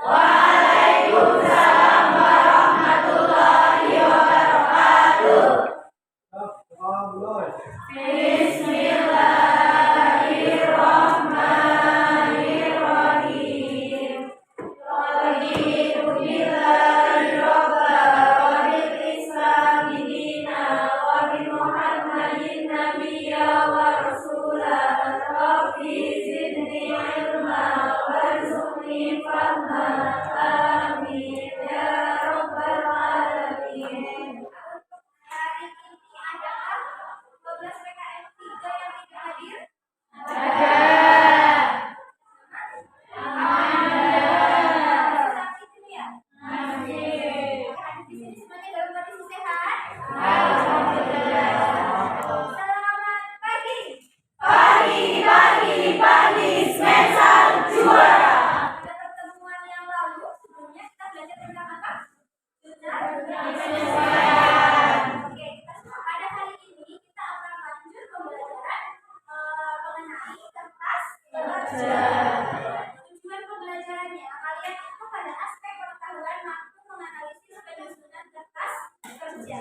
Waalaikumsalam warahmatullahi wabarakatuh. Bismillahirrahmanirrahim. Raditu billahi robba wa bil islami dina wa bi Muhammadin nabiyya wa rasula. Rabbi zidni ilma warzuqni fahma. Amin ya rabbal alamin. Hari ini adalah 12 PKM 3 yang tidak hadir. Tujuan pembelajarannya, kalian itu pada aspek pengetahuan mampu menganalisis penyusunan kertas kerja.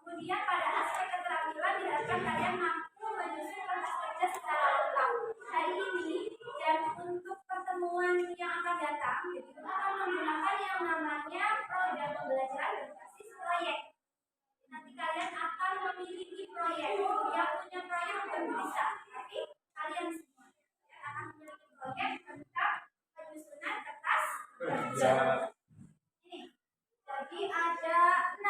Kemudian pada aspek keterampilan diharapkan kalian mampu menyusun kertas kerja secara lengkap. Hari ini dan untuk pertemuan yang akan datang, kita akan menggunakan yang namanya program pembelajaran berbasis proyek. Nanti kalian akan memiliki proyek. Yang punya proyek bukan bisa, tapi kalian semua akan memiliki proyek tentang penyusunan kertas kerja. Ini, jadi ada 6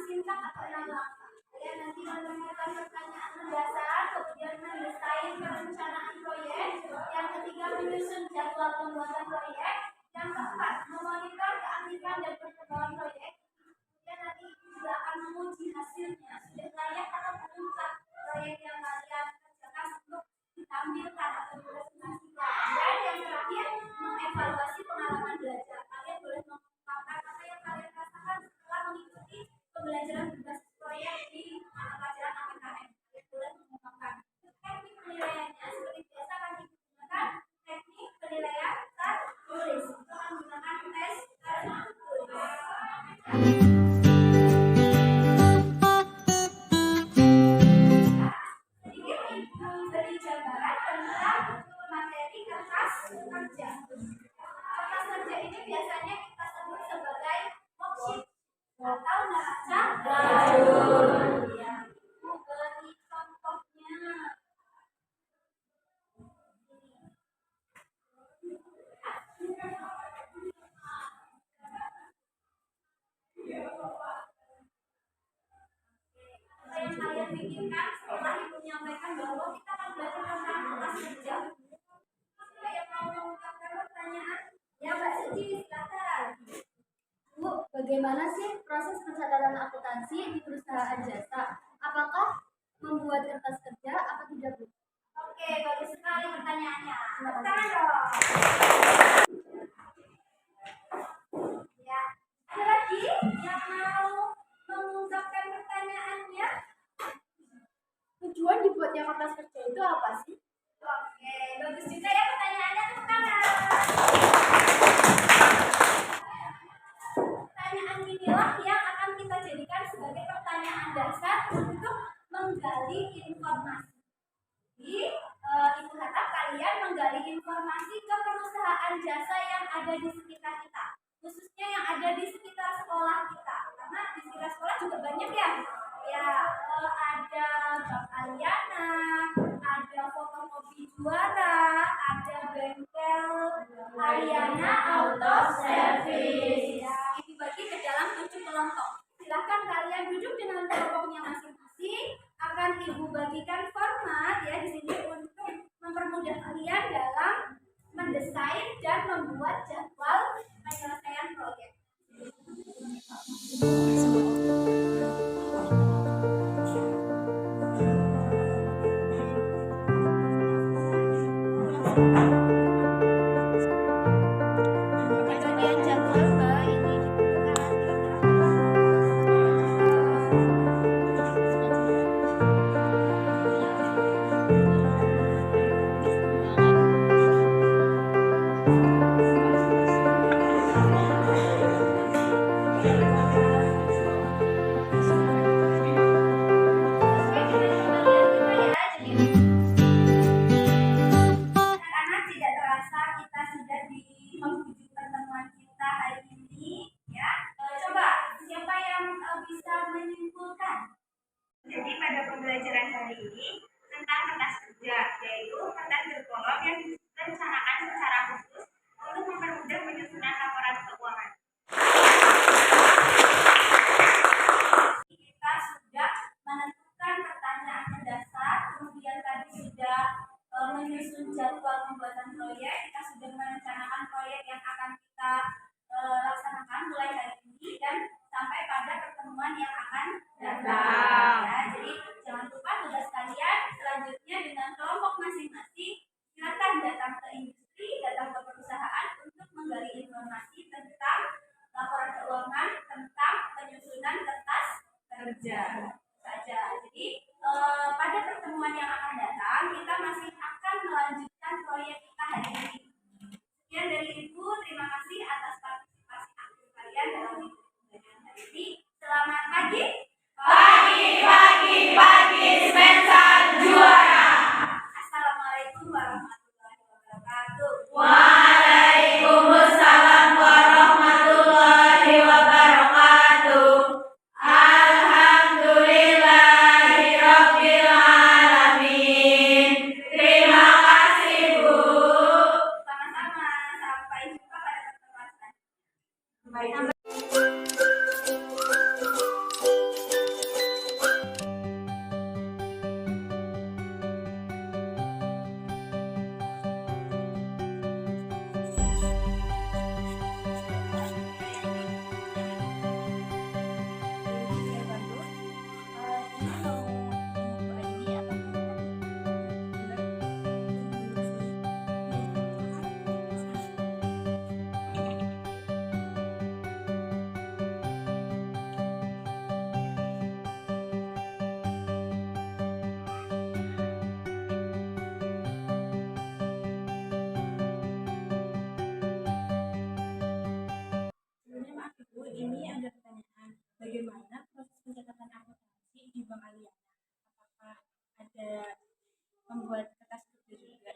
sintak atau 6 langkah. Kalian nanti menemukan pertanyaan mendasar, kemudian mendesain perencanaan proyek. Yang ketiga, menyusun jadwal pembuatan proyek. Yang keempat, memonitor keaktifan dan perkembangan proyek. Kemudian nanti juga akan menguji hasilnya sudah layak atau belum proyek yang kalian kerjakan untuk ditampilkan atau dipresentasikan. Dan yang terakhir, mengevaluasi pengalaman belajar. Kalian boleh mengungkapkan apa yang kalian rasakan setelah mengikuti pembelajaran berbasis proyek di mata pelajaran APKN. Kalian boleh mengungkapkan. Teknik penilaiannya seperti biasa akan digunakan teknik penilaian tertulis. Itu akan menggunakan tes tertulis. Beri gambaran tentang materi kertas kerja. Kertas kerja ini biasanya kita sebut sebagai worksheet atau neraca belajar. Ya, beri contohnya. Apa yang kalian pikirkan setelah ibu menyampaikan bahwa kita akan belajar tentang kertas kerja? Siapa yang mau mengungkapkan pertanyaan? Ya, Mbak Suci, silakan. Bu, bagaimana sih proses pencatatan akuntansi di perusahaan jasa? Apakah membuat kertas kerja atau tidak, Bu? Oke, bagus sekali pertanyaannya. Tepuk tangan dong. Ya, ada lagi yang mau mengungkapkan pertanyaannya? Tujuan dibuatnya kertas kerja itu apa sih? Oke, bagus juga ya pertanyaannya. Tepuk tangan. Pertanyaan inilah yang akan kita jadikan sebagai pertanyaan dasar untuk menggali informasi. Jadi, Ibu harap kalian menggali informasi ke perusahaan jasa yang ada di sekitar kita, khususnya yang ada di sekitar sekolah kita. Karena di sekitar sekolah juga banyak ya. Ya, ada Bank Aliana, ada fotokopi juara, ada bengkel Aliana Auto Service. Ya, dibagi ke dalam 7 kelompok. Silahkan kalian duduk dengan kelompoknya masing-masing. Akan Ibu bagikan format ya di sini untuk mempermudah kalian dalam mendesain dan membuat jadwal penyelesaian proyek. Bagian jadwal, Mbak, ini dibutuhkan. Sebenarnya maaf Ibu, ini ada pertanyaan. Bagaimana proses pencatatan akuntansi di Bank Aliana? Apakah ada membuat kertas kerja juga?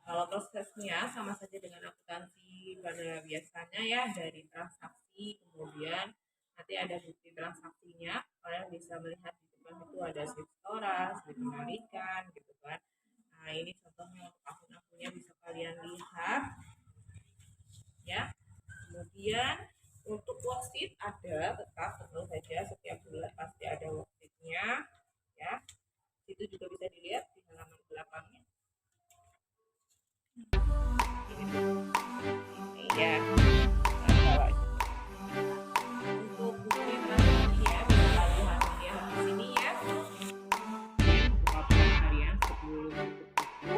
Kalau prosesnya sama saja dengan akuntansi pada biasanya ya, dari transaksi, kemudian nanti ada bukti transaksinya, kalian bisa melihat di depan itu ada slip setoran, slip kembalikan gitu kan. Nah ini contohnya untuk akun-akunnya bisa kalian lihat ya. Kemudian untuk worksheet ada tetap tentu saja setiap bulan pasti ada worksheetnya ya. Itu juga bisa dilihat di halaman belakangnya. Ini ya. Untuk bukti transaksi ya, bisa kalian lihat di sini ya. Buka harian sebelum tutup buku.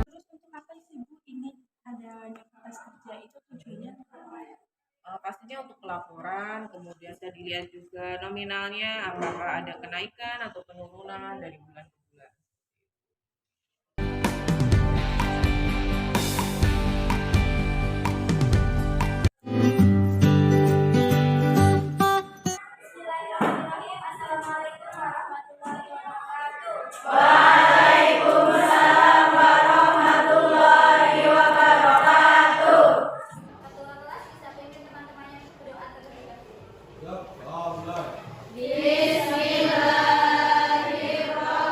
Terus untuk apa sih Bu ini adanya kertas kerja itu tujuannya untuk apa? Pastinya untuk pelaporan, kemudian saya dilihat juga nominalnya apakah ada kenaikan atau penurunan dari bulan ke bulan. Bismillahirrahmanirrahim. Assalamualaikum warahmatullahi wabarakatuh. Ketua kelas bisa pimpin teman-temannya untuk berdoa terlebih dahulu. Yuk, Allah. Bismillahirrahmanirrahim.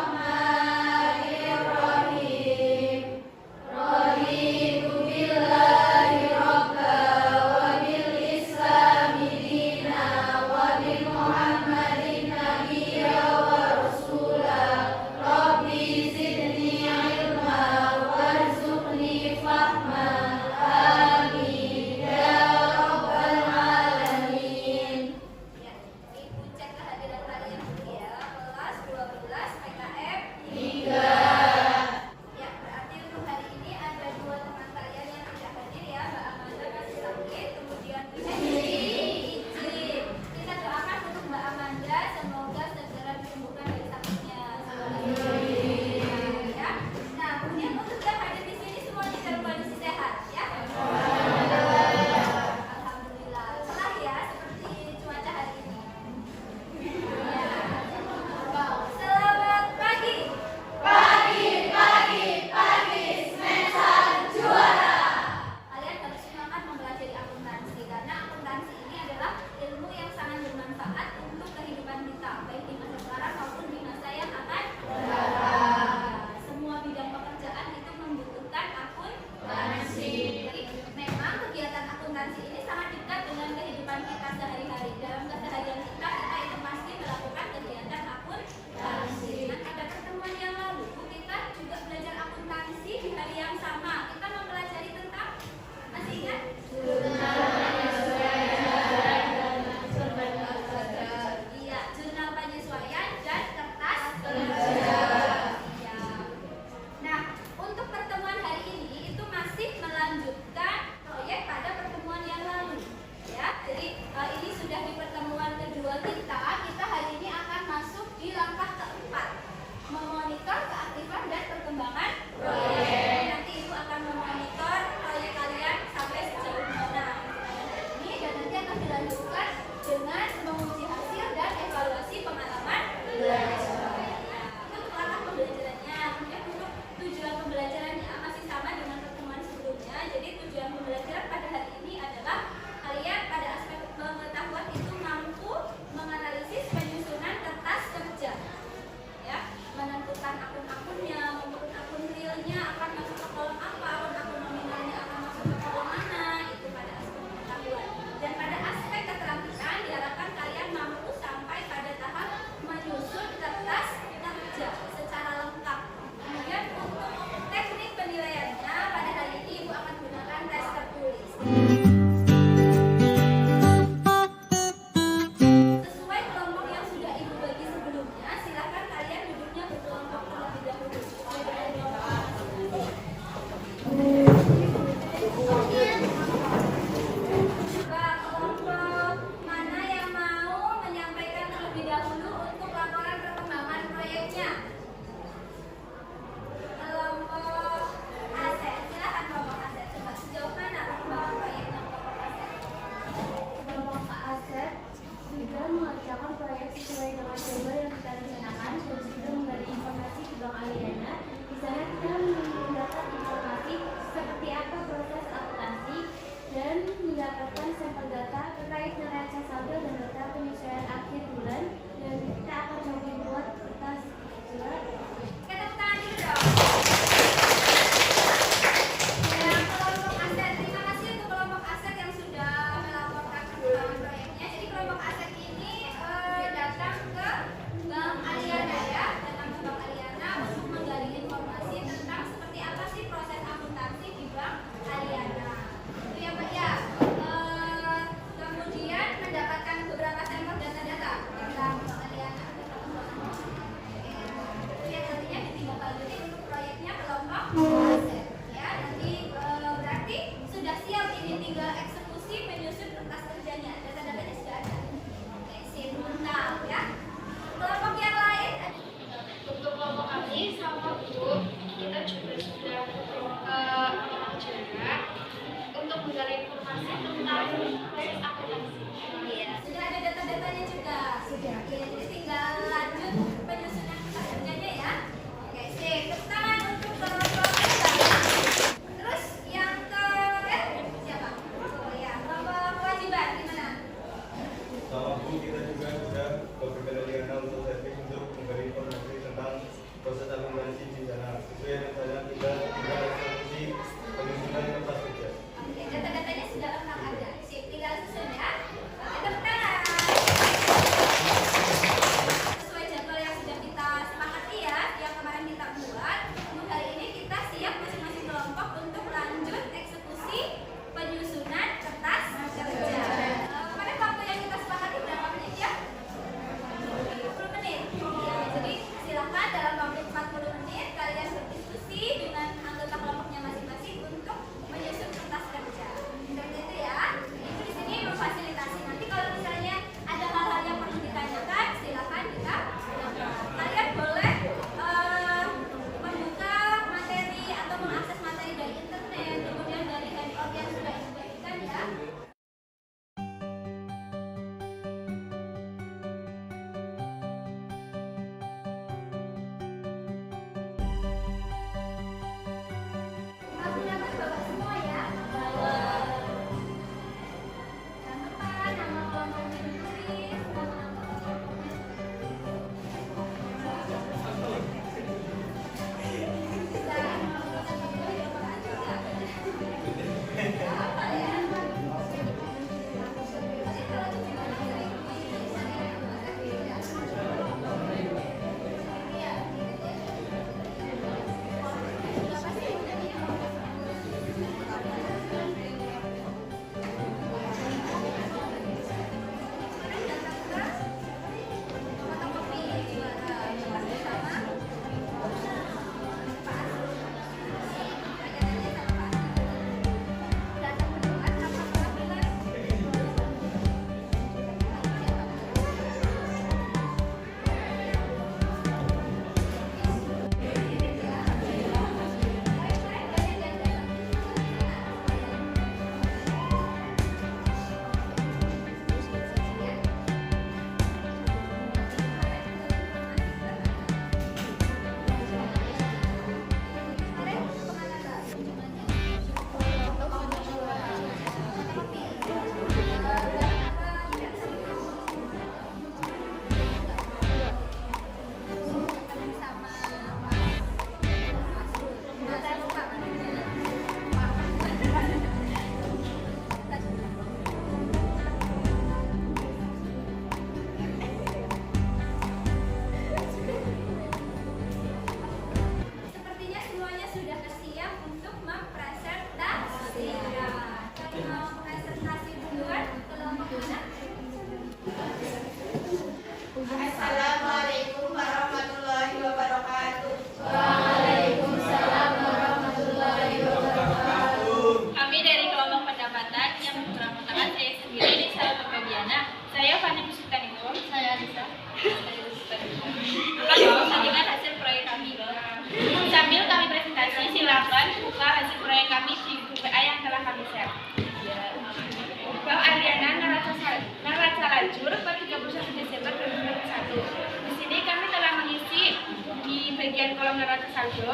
neraca saldo,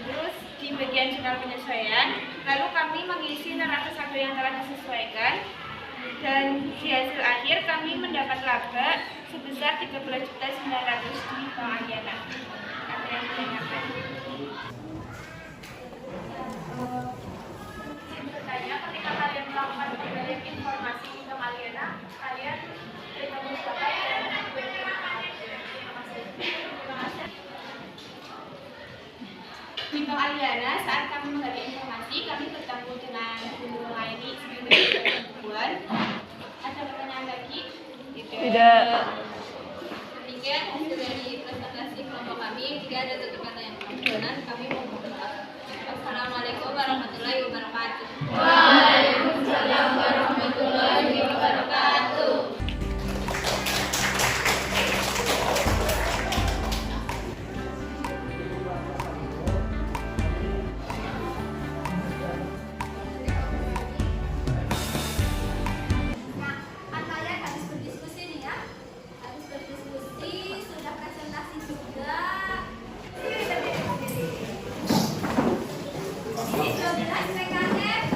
terus di bagian jurnal penyesuaian, lalu kami mengisi neraca saldo yang telah disesuaikan, dan di hasil akhir kami mendapat laba sebesar 13.900.000 di Bank Aliana. Ada yang ditanyakan? Bertanya, ketika kalian melakukan penggalian informasi di Bank Aliana, kalian bertanggung jawab dan terima kasih. Di Bank Aliana, saat kami menggali informasi, kami bertemu dengan Bu Laini sebagai perempuan. Ada pertanyaan lagi? Tidak. Ketiga, hasil dari presentasi kelompok kami, jika ada satu kata yang kurang, kami mohon maaf. Assalamualaikum warahmatullahi wabarakatuh. Waalaikumsalam warahmatullahi wabarakatuh. Nah, kalian habis berdiskusi nih ya. Habis berdiskusi, sudah presentasi juga. Ini 12 PKF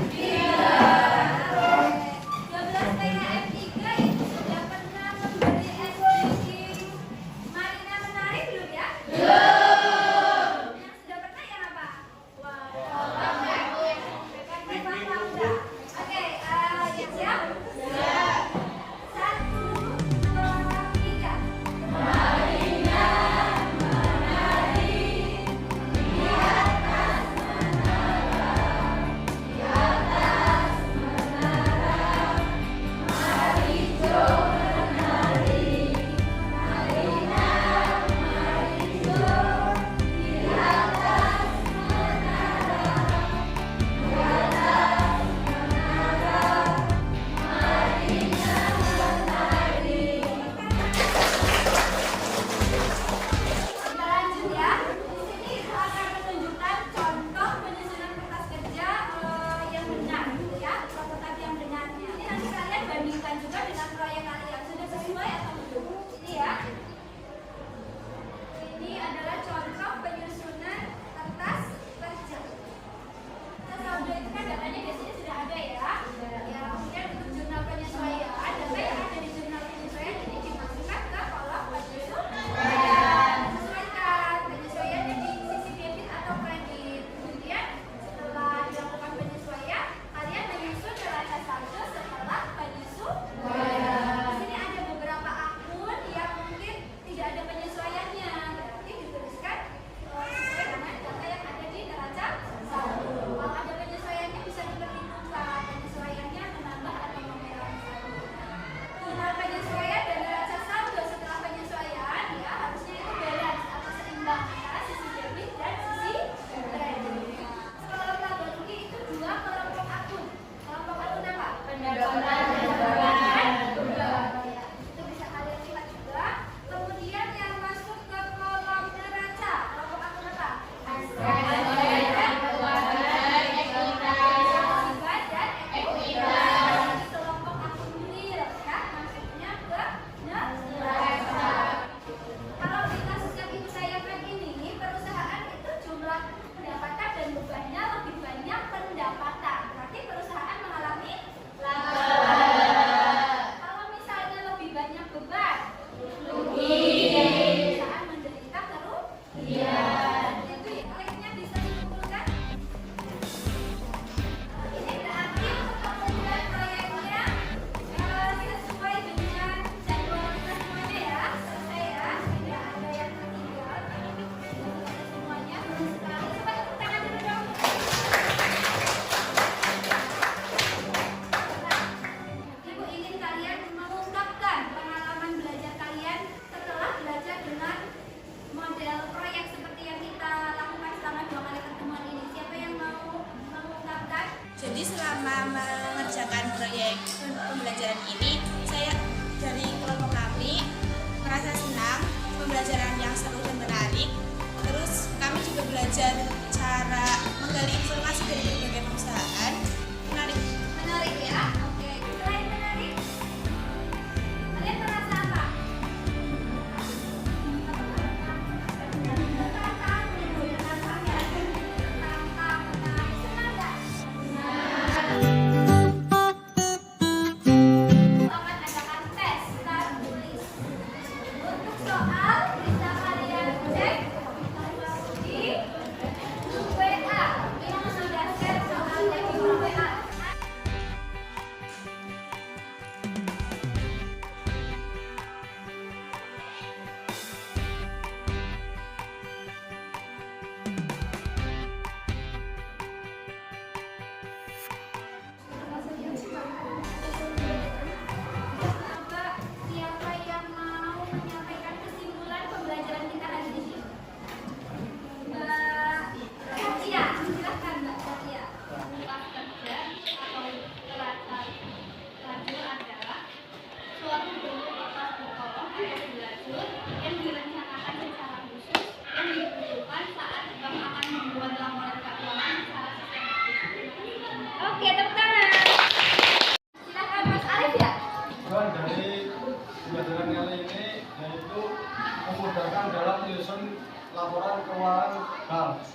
12 PKF 3 itu sudah pernah memberi SDG Marina menarik belum ya? Belum. Yang sudah pernah yang apa? Oke, yang siap? Satu, dua, tiga. Kita lanjut ya. Di sini akan menunjukkan contoh penyusunan kertas kerja yang benar, gitu ya. Prototipe yang benarnya. Ini nanti kalian bandingkan juga dengan proyek kalian. Sudah sesuai atau belum? Ini ya. Ini adalah contoh penyusunan kertas kerja. Saldo itu kan datanya biasanya sudah ada ya. Ya, kemudian untuk jurnal penyesuaian, data yang ada di jurnal penyesuaian ini dimasukkan ke kolom penyesuaian. Sesuaikan penyesuaiannya di sisi debit atau kredit. Kemudian setelah dilakukan penyesuaian, kalian menyusun neraca saldo setelah penyesuaian. Di sini ada beberapa akun yang mungkin tidak ada penyesuaiannya. Berarti dituliskan sesuai dengan data yang ada di neraca saldo. Kalau ada penyesuaiannya bisa diperhitungkan penyesuaiannya menambah atau mengurangi saldo. Jurnal penyesuaian dan neraca saldo setelah penyesuaian ya harusnya itu balance atau seimbang antara sisi debit dan sisi kredit. Sekelompok laba rugi itu dua kelompok akun. Kelompok akun apa? Pendapatan dan beban. Ya, itu bisa kalian lihat juga. Kemudian yang masuk ke kolom neraca, kelompok akun apa? Aset dan keuangan, kewajiban dan ekuitas. Ini kelompok akun real ya, masuknya ke neraca. Kalau di kasus yang ibu saya ini, perusahaan itu jumlah pendapatan dan bebannya lebih banyak pendapatan. Berarti perusahaan mengalami laba. Kalau misalnya lebih banyak beban, rugi. Perusahaan menderita kerugian. Itu baiknya bisa dikumpulkan. Ini berarti untuk pengumpulan proyeknya sesuai dengan jadwal semuanya ya. Selesai ya. Tidak ada yang tertinggal. Semuanya bagus sekali. Coba tepuk tangan dulu dong. Ibu ingin kalian mengungkapkan pengalaman belajar kalian setelah belajar dengan model proyek seperti yang kita lakukan selama 2 kali pertemuan ini. Siapa yang mau mengungkapkan? Jadi selama mengerjakan proyek pembelajaran ini, saya dari kelompok kami merasa senang, pembelajaran yang seru dan menarik. Terus kami juga belajar cara menggali informasi dari berbagai perusahaan. Menarik. Menarik ya? Oke. Selain menarik, kalian merasa apa? Merasa laporan keuangan bank.